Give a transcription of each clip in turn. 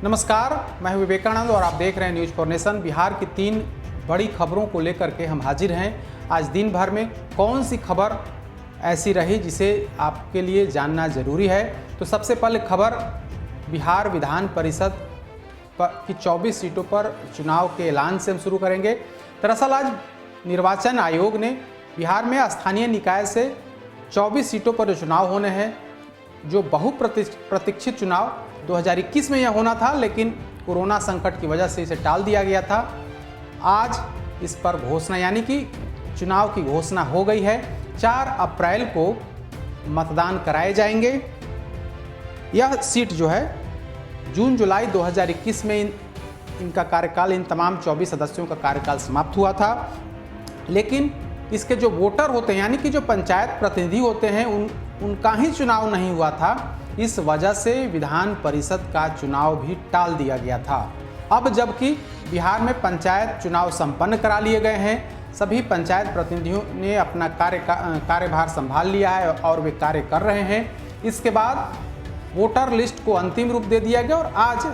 नमस्कार, मैं विवेकानंद और आप देख रहे हैं न्यूज़ फॉर नेशन। बिहार की 3 बड़ी खबरों को लेकर के हम हाजिर हैं। आज दिन भर में कौन सी खबर ऐसी रही जिसे आपके लिए जानना ज़रूरी है। तो सबसे पहले खबर बिहार विधान परिषद की 24 सीटों पर चुनाव के ऐलान से हम शुरू करेंगे। दरअसल आज निर्वाचन आयोग ने बिहार में स्थानीय निकाय से 24 सीटों पर जो चुनाव होने हैं, जो बहुप्रतीक्षित चुनाव 2021 में यह होना था, लेकिन कोरोना संकट की वजह से इसे टाल दिया गया था। आज इस पर घोषणा यानी कि चुनाव की घोषणा हो गई है। 4 अप्रैल को मतदान कराए जाएंगे। यह सीट जो है जून जुलाई 2021 में इनका कार्यकाल, इन तमाम 24 सदस्यों का कार्यकाल समाप्त हुआ था। लेकिन इसके जो वोटर होते हैं यानी कि जो पंचायत प्रतिनिधि होते हैं उनका ही चुनाव नहीं हुआ था। इस वजह से विधान परिषद का चुनाव भी टाल दिया गया था। अब जबकि बिहार में पंचायत चुनाव संपन्न करा लिए गए हैं, सभी पंचायत प्रतिनिधियों ने अपना कार्यभार संभाल लिया है और वे कार्य कर रहे हैं। इसके बाद वोटर लिस्ट को अंतिम रूप दे दिया गया और आज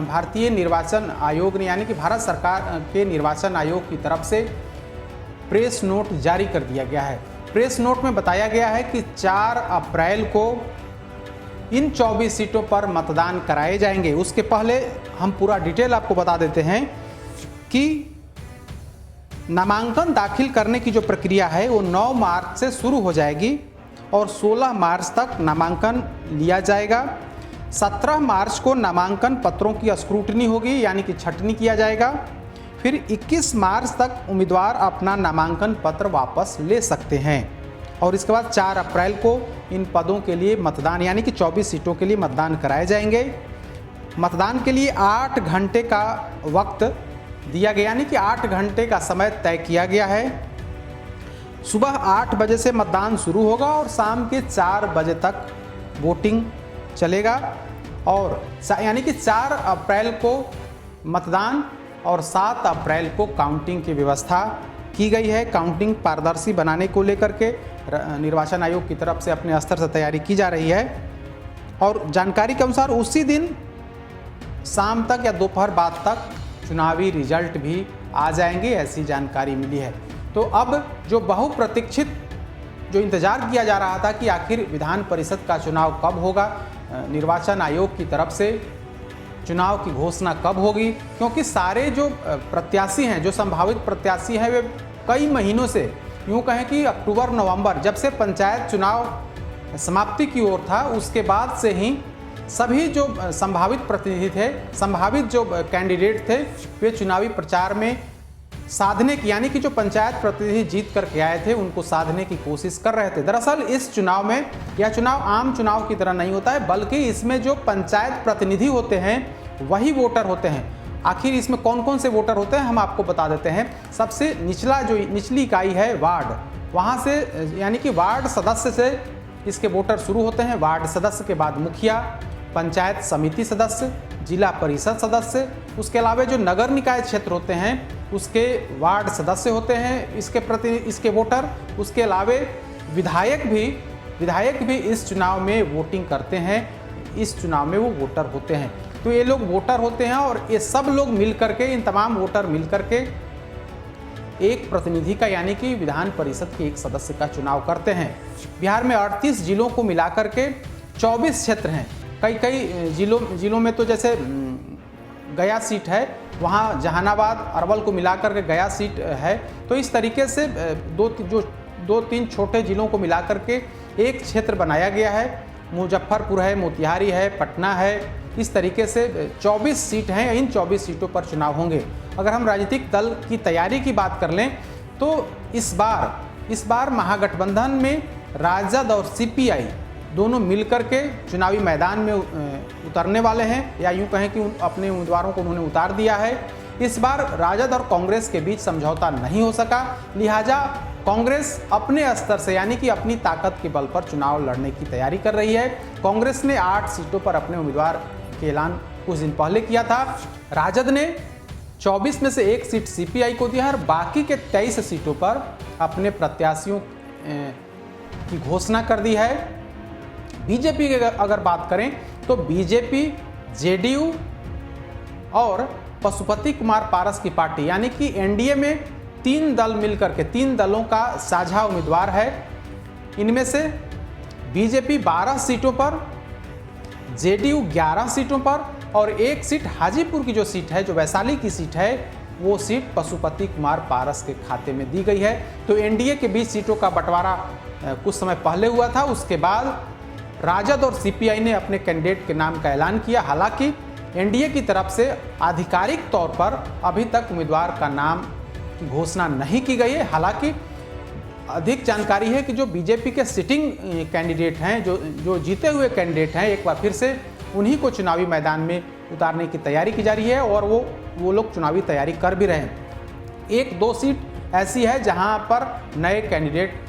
भारतीय निर्वाचन आयोग ने यानी कि भारत सरकार के निर्वाचन आयोग की तरफ से प्रेस नोट जारी कर दिया गया है। प्रेस नोट में बताया गया है कि 4 अप्रैल को इन 24 सीटों पर मतदान कराए जाएंगे। उसके पहले हम पूरा डिटेल आपको बता देते हैं कि नामांकन दाखिल करने की जो प्रक्रिया है वो 9 मार्च से शुरू हो जाएगी और 16 मार्च तक नामांकन लिया जाएगा। 17 मार्च को नामांकन पत्रों की स्क्रूटनी होगी यानी कि छंटनी किया जाएगा। फिर 21 मार्च तक उम्मीदवार अपना नामांकन पत्र वापस ले सकते हैं और इसके बाद 4 अप्रैल को इन पदों के लिए मतदान यानी कि 24 सीटों के लिए मतदान कराए जाएंगे। मतदान के लिए 8 घंटे का वक्त दिया गया यानी कि 8 घंटे का समय तय किया गया है। सुबह 8 बजे से मतदान शुरू होगा और शाम के 4 बजे तक वोटिंग चलेगा और यानी कि 4 अप्रैल को मतदान और 7 अप्रैल को काउंटिंग की व्यवस्था की गई है। काउंटिंग पारदर्शी बनाने को लेकर के निर्वाचन आयोग की तरफ से अपने स्तर से तैयारी की जा रही है और जानकारी के अनुसार उसी दिन शाम तक या दोपहर बाद तक चुनावी रिजल्ट भी आ जाएंगे, ऐसी जानकारी मिली है। तो अब जो बहुप्रतीक्षित जो इंतजार किया जा रहा था कि आखिर विधान परिषद का चुनाव कब होगा, निर्वाचन आयोग की तरफ से चुनाव की घोषणा कब होगी, क्योंकि सारे जो प्रत्याशी हैं, जो संभावित प्रत्याशी हैं, वे कई महीनों से यूँ कहें कि अक्टूबर नवंबर जब से पंचायत चुनाव समाप्ति की ओर था, उसके बाद से ही सभी जो संभावित प्रतिनिधि थे, संभावित जो कैंडिडेट थे, वे चुनावी प्रचार में साधने की यानी कि जो पंचायत प्रतिनिधि जीत करके आए थे उनको साधने की कोशिश कर रहे थे। दरअसल इस चुनाव में यह चुनाव आम चुनाव की तरह नहीं होता है, बल्कि इसमें जो पंचायत प्रतिनिधि होते हैं वही वोटर होते हैं। आखिर इसमें कौन कौन से वोटर होते हैं हम आपको बता देते हैं। सबसे निचली इकाई है वार्ड, वहाँ से यानी कि वार्ड सदस्य से इसके वोटर शुरू होते हैं। वार्ड सदस्य के बाद मुखिया, पंचायत समिति सदस्य, जिला परिषद सदस्य, उसके अलावा जो नगर निकाय क्षेत्र होते हैं उसके वार्ड सदस्य होते हैं इसके वोटर। उसके अलावा विधायक भी इस चुनाव में वोटिंग करते हैं, इस चुनाव में वो वोटर होते हैं। तो ये लोग वोटर होते हैं और ये सब लोग मिल करके, इन तमाम वोटर मिल करके एक प्रतिनिधि का यानी कि विधान परिषद के एक सदस्य का चुनाव करते हैं। बिहार में 38 जिलों को मिलाकर के 24 क्षेत्र हैं। कई जिलों में तो जैसे गया सीट है, वहाँ जहानाबाद अरवल को मिलाकर के गया सीट है। तो इस तरीके से 2-3 छोटे जिलों को मिलाकर के एक क्षेत्र बनाया गया है। मुजफ्फरपुर है, मोतिहारी है, पटना है। इस तरीके से 24 सीट हैं। इन 24 सीटों पर चुनाव होंगे। अगर हम राजनीतिक दल की तैयारी की बात कर लें तो इस बार महागठबंधन में राजद और सीपीआई दोनों मिलकर के चुनावी मैदान में उतरने वाले हैं, या यूं कहें कि अपने उम्मीदवारों को उन्होंने उतार दिया है। इस बार राजद और कांग्रेस के बीच समझौता नहीं हो सका, लिहाजा कांग्रेस अपने स्तर से यानी कि अपनी ताकत के बल पर चुनाव लड़ने की तैयारी कर रही है। कांग्रेस ने 8 सीटों पर अपने उम्मीदवार के ऐलान कुछ दिन पहले किया था। राजद ने 24 में से 1 सीट सीपीआई को दिया है और बाकी के 23 सीटों पर अपने प्रत्याशियों की घोषणा कर दी है। बीजेपी की अगर बात करें तो बीजेपी, जेडीयू और पशुपति कुमार पारस की पार्टी, यानी कि एनडीए में 3 दल मिलकर के 3 दलों का साझा उम्मीदवार है। इनमें से बीजेपी 12 सीटों पर, जेडीयू 11 सीटों पर और 1 सीट हाजीपुर की जो सीट है, जो वैशाली की सीट है, वो सीट पशुपति कुमार पारस के खाते में दी गई है। तो एनडीए के बीच सीटों का बंटवारा कुछ समय पहले हुआ था। उसके बाद राजद और सीपीआई ने अपने कैंडिडेट के नाम का ऐलान किया। हालांकि एनडीए की तरफ से आधिकारिक तौर पर अभी तक उम्मीदवार का नाम की घोषणा नहीं की गई है। हालांकि अधिक जानकारी है कि जो बीजेपी के सिटिंग कैंडिडेट हैं, जो जीते हुए कैंडिडेट हैं, एक बार फिर से उन्हीं को चुनावी मैदान में उतारने की तैयारी की जा रही है और वो लोग चुनावी तैयारी कर भी रहे हैं। 1-2 सीट ऐसी है जहां पर नए कैंडिडेट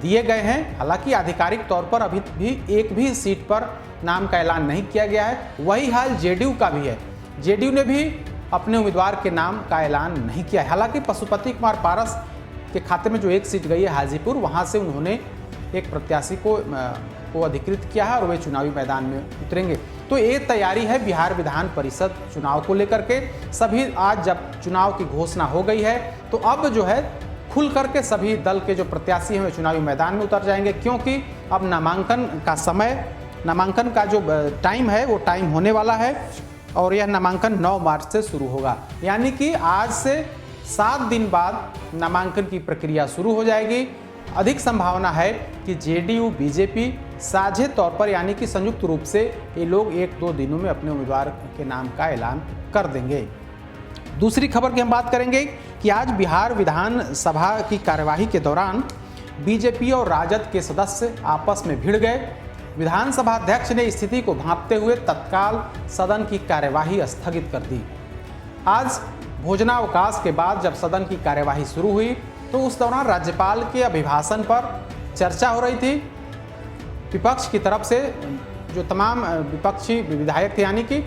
दिए गए हैं। हालांकि आधिकारिक तौर पर अभी भी एक भी सीट पर नाम का ऐलान नहीं किया गया है। वही हाल जेडीयू का भी है। जेडीयू ने भी अपने उम्मीदवार के नाम का ऐलान नहीं किया है। हालांकि पशुपति कुमार पारस के खाते में जो 1 सीट गई है हाजीपुर, वहां से उन्होंने एक प्रत्याशी को अधिकृत किया है और वे चुनावी मैदान में उतरेंगे। तो ये तैयारी है बिहार विधान परिषद चुनाव को लेकर के। सभी आज जब चुनाव की घोषणा हो गई है तो अब जो है खुल करके सभी दल के जो प्रत्याशी हैं वे चुनावी मैदान में उतर जाएंगे, क्योंकि अब नामांकन का जो टाइम है वो टाइम होने वाला है और यह नामांकन 9 मार्च से शुरू होगा। यानी कि आज से 7 दिन बाद नामांकन की प्रक्रिया शुरू हो जाएगी। अधिक संभावना है कि जेडीयू बीजेपी साझे तौर पर, यानी कि संयुक्त रूप से ये लोग 1-2 दिनों में अपने उम्मीदवार के नाम का ऐलान कर देंगे। दूसरी खबर की हम बात करेंगे कि आज बिहार विधानसभा की कार्यवाही के दौरान बीजेपी और राजद के सदस्य आपस में भिड़ गए। विधानसभा अध्यक्ष ने स्थिति को भांपते हुए तत्काल सदन की कार्यवाही स्थगित कर दी। आज भोजनावकाश के बाद जब सदन की कार्यवाही शुरू हुई तो उस दौरान राज्यपाल के अभिभाषण पर चर्चा हो रही थी। विपक्ष की तरफ से जो तमाम विपक्षी विधायक थे, यानी कि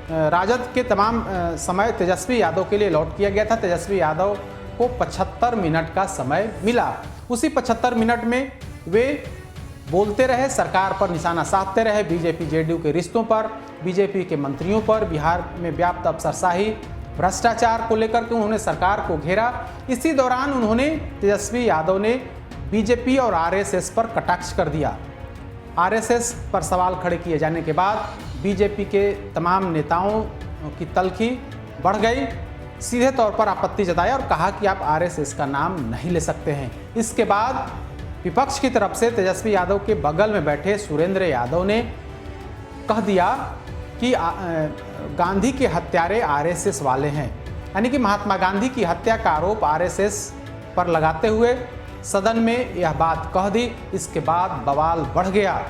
राजद के तमाम समय तेजस्वी यादव के लिए अलॉट किया गया था। तेजस्वी यादव को 75 मिनट का समय मिला। उसी 75 मिनट में वे बोलते रहे, सरकार पर निशाना साधते रहे, बीजेपी जेडीयू के रिश्तों पर, बीजेपी के मंत्रियों पर, बिहार में व्याप्त अफसरशाही भ्रष्टाचार को लेकर के उन्होंने सरकार को घेरा। इसी दौरान उन्होंने तेजस्वी यादव ने बीजेपी और आरएसएस पर कटाक्ष कर दिया। आरएसएस पर सवाल खड़े किए जाने के बाद बीजेपी के तमाम नेताओं की तल्खी बढ़ गई। सीधे तौर पर आपत्ति जताया और कहा कि आप आरएसएस का नाम नहीं ले सकते हैं। इसके बाद विपक्ष की तरफ से तेजस्वी यादव के बगल में बैठे सुरेंद्र यादव ने कह दिया कि गांधी के हत्यारे आरएसएस वाले हैं, यानी कि महात्मा गांधी की हत्या का आरोप आरएसएस पर लगाते हुए सदन में यह बात कह दी। इसके बाद बवाल बढ़ गया।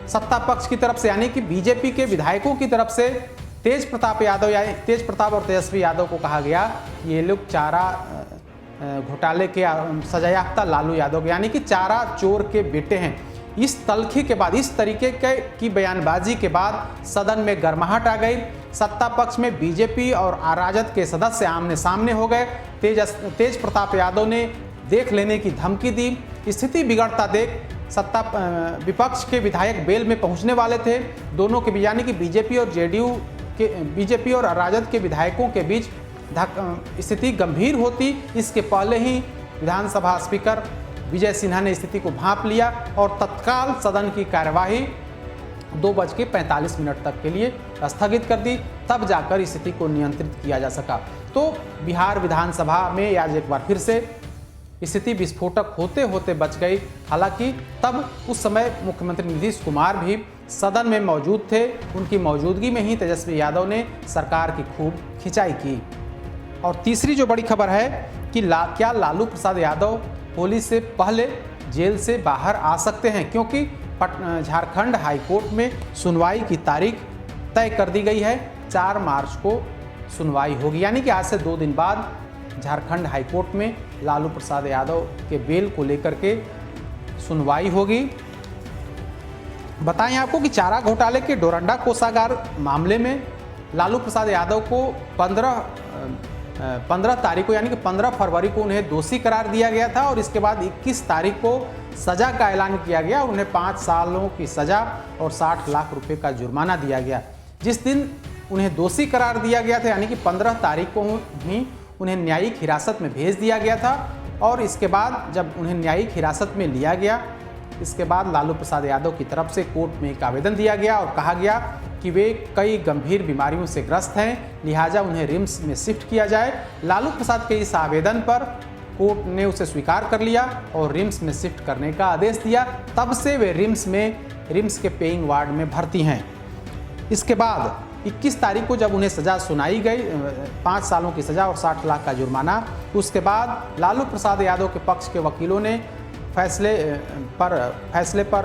सत्ता पक्ष की तरफ से, यानी कि बीजेपी के विधायकों की तरफ से तेज प्रताप और तेजस्वी यादव को कहा गया कि ये लोग चारा घोटाले के सजायाफ्ता लालू यादव, यानी कि चारा चोर के बेटे हैं। इस तल्खी के बाद, इस तरीके की बयानबाजी के बाद सदन में गर्माहट आ गई। सत्ता पक्ष में बीजेपी और राजद के सदस्य आमने सामने हो गए। तेज प्रताप यादव ने देख लेने की धमकी दी। स्थिति बिगड़ता देख विपक्ष के विधायक बेल में पहुंचने वाले थे। दोनों के बीच, यानी कि बीजेपी और राजद के विधायकों के बीच स्थिति गंभीर होती। इसके पहले ही विधानसभा स्पीकर विजय सिन्हा ने स्थिति को भांप लिया और तत्काल सदन की कार्यवाही 2:45 तक के लिए स्थगित कर दी। तब जाकर स्थिति को नियंत्रित किया जा सका। तो बिहार विधानसभा में आज एक बार फिर से स्थिति विस्फोटक होते होते बच गई। हालांकि तब उस समय मुख्यमंत्री नीतीश कुमार भी सदन में मौजूद थे। उनकी मौजूदगी में ही तेजस्वी यादव ने सरकार की खूब खिंचाई की। और तीसरी जो बड़ी खबर है कि क्या लालू प्रसाद यादव होली से पहले जेल से बाहर आ सकते हैं, क्योंकि झारखंड हाईकोर्ट में सुनवाई की तारीख तय कर दी गई है। 4 मार्च को सुनवाई होगी, यानी कि आज से 2 दिन बाद झारखंड हाईकोर्ट में लालू प्रसाद यादव के बेल को लेकर के सुनवाई होगी। बताएं आपको कि चारा घोटाले के डोरंडा कोषागार मामले में लालू प्रसाद यादव को 15 तारीख को, यानी कि 15 फरवरी को उन्हें दोषी करार दिया गया था और इसके बाद 21 तारीख को सजा का ऐलान किया गया और उन्हें 5 सालों की सजा और 60 लाख रुपए का जुर्माना दिया गया। जिस दिन उन्हें दोषी करार दिया गया था, यानी कि 15 तारीख को ही उन्हें न्यायिक हिरासत में भेज दिया गया था। और इसके बाद जब उन्हें न्यायिक हिरासत में लिया गया, इसके बाद लालू प्रसाद यादव की तरफ से कोर्ट में एक आवेदन दिया गया और कहा गया कि वे कई गंभीर बीमारियों से ग्रस्त हैं, लिहाजा उन्हें रिम्स में शिफ्ट किया जाए। लालू प्रसाद के इस आवेदन पर कोर्ट ने उसे स्वीकार कर लिया और रिम्स में शिफ्ट करने का आदेश दिया। तब से वे रिम्स के पेइंग वार्ड में भर्ती हैं। इसके बाद 21 तारीख को जब उन्हें सज़ा सुनाई गई, 5 सालों की सज़ा और 60 लाख का जुर्माना, उसके बाद लालू प्रसाद यादव के पक्ष के वकीलों ने फैसले पर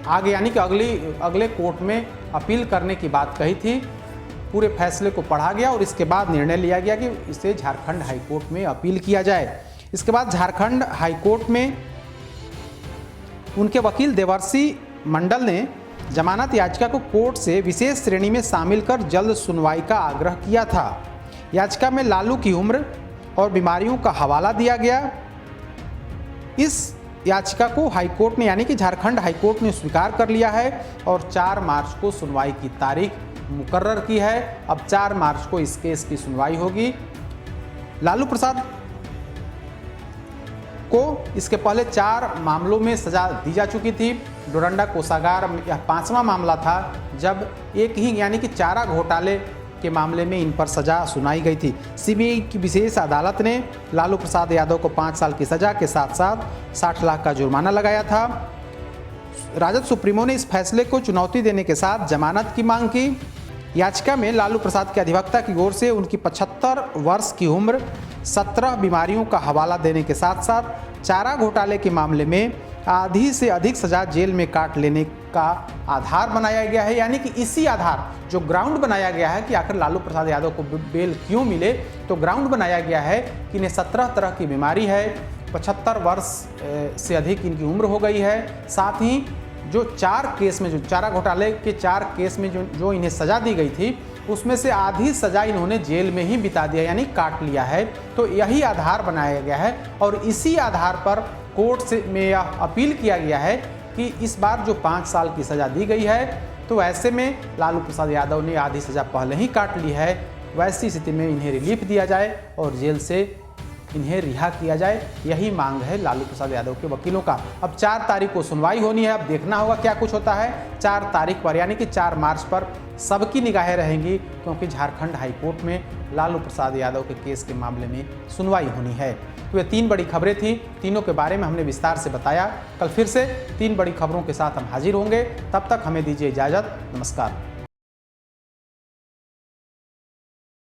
आगे यानी कि अगले कोर्ट में अपील करने की बात कही थी। पूरे फैसले को पढ़ा गया और इसके बाद निर्णय लिया गया कि इसे झारखंड हाई कोर्ट में अपील किया जाए। इसके बाद झारखंड हाई कोर्ट में उनके वकील देवर्षि मंडल ने जमानत याचिका को कोर्ट से विशेष श्रेणी में शामिल कर जल्द सुनवाई का आग्रह किया था। याचिका में लालू की उम्र और बीमारियों का हवाला दिया गया। इस याचिका को हाईकोर्ट ने यानी कि झारखंड हाईकोर्ट ने स्वीकार कर लिया है और 4 मार्च को सुनवाई की तारीख मुकर्रर की है। अब 4 मार्च को इस केस की सुनवाई होगी। लालू प्रसाद को इसके पहले 4 मामलों में सजा दी जा चुकी थी। डोरंडा कोषागार यह 5वां मामला था जब एक ही यानी कि चारा घोटाले के मामले में इन पर सजा सुनाई गई थी। सीबीआई की विशेष अदालत ने लालू प्रसाद यादव को 5 साल की सजा के साथ साथ 60 लाख का जुर्माना लगाया था। राजद सुप्रीमो ने इस फैसले को चुनौती देने के साथ जमानत की मांग की। याचिका में लालू प्रसाद के अधिवक्ता की ओर से उनकी 75 वर्ष की उम्र, 17 बीमारियों का हवाला देने के साथ साथ चारा घोटाले के मामले में आधी से अधिक सजा जेल में काट लेने का आधार बनाया गया है। यानी कि इसी आधार जो ग्राउंड बनाया गया है कि आखिर लालू प्रसाद यादव को बेल क्यों मिले, तो ग्राउंड बनाया गया है कि इन्हें 17 तरह की बीमारी है, 75 वर्ष से अधिक इनकी उम्र हो गई है। साथ ही जो 4 केस में, जो चारा घोटाले के 4 केस में जो इन्हें सजा दी गई थी, उसमें से आधी सजा इन्होंने जेल में ही बिता दिया यानी काट लिया है। तो यही आधार बनाया गया है और इसी आधार पर कोर्ट में यह अपील किया गया है कि इस बार जो 5 साल की सज़ा दी गई है, तो ऐसे में लालू प्रसाद यादव ने आधी सज़ा पहले ही काट ली है, वैसी स्थिति में इन्हें रिलीफ दिया जाए और जेल से इन्हें रिहा किया जाए। यही मांग है लालू प्रसाद यादव के वकीलों का। अब 4 तारीख को सुनवाई होनी है। अब देखना होगा क्या कुछ होता है। 4 तारीख पर यानी कि 4 मार्च पर सबकी निगाहें रहेंगी, क्योंकि झारखंड हाई कोर्ट में लालू प्रसाद यादव के केस के मामले में सुनवाई होनी है। तो ये 3 बड़ी खबरें थी, तीनों के बारे में हमने विस्तार से बताया। कल फिर से 3 बड़ी खबरों के साथ हम हाजिर होंगे। तब तक हमें दीजिए इजाज़त। नमस्कार।